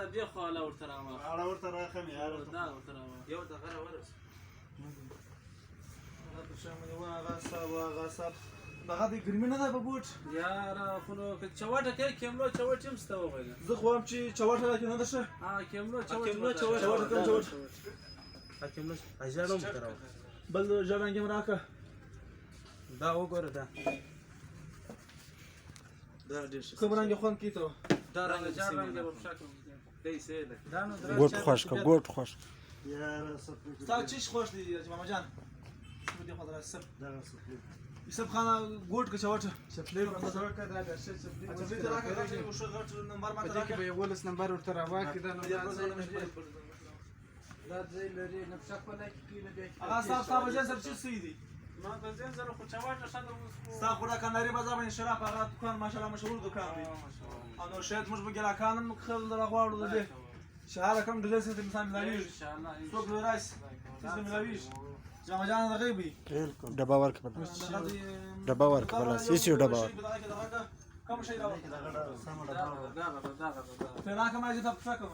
دا دې خوا اړه ورته راوړه اړه ورته راخمې دا ورته راوړه یو د غره ورس هغه شامل هغه صاحب هغه د ګرمي نه ده په بوټ یاره خو نو که چوټه کوي کیملو چوټ هم سته وغوږه زه خو هم چې چوټه راکې نه ده شه کیملو کیملو چوټ حکیملو اجازه مو تراو بل ژړنګ هم راکه دا وګوره دا ډېر ښه کوم رنګ خوند کیته دا رنګ جار رنګ به شکل دی سه ده دا نو ګوټ خوش کا ګوټ خوش یاره سپلی ستا چیش خوش دی ماما جان دې خو درا سب دغه سپلی سب خانه ګوټ کې چوټه چپلی ورته ورکړه دا د شې چپلی چپلی ته راکه چې وشو غټ نمبر په ماته دې کې به 11 نمبر ورته راواکې دا نو دا دا ځای لري نقشه خپله کې نه دی هغه صاحب ځان سره څه سي دي ما د زین زره خو چوټه شاده اوس ستا خو دا کندهاري بازار باندې شراب هغه دکان ماشاءالله مشهور دکان دی نو شاید موږ به ګراکانم خل راغواړو دې شهر کم ډلې سره انسان ملاوي ان شاء الله څوک راځي څه ملاوي جامه جان غیبي بالکل ډبا ورک بلا ډبا ورک بلا سیسیو ډبا ورک کوم شي راوړي دغه سم دا ته راکه ما دې تاسو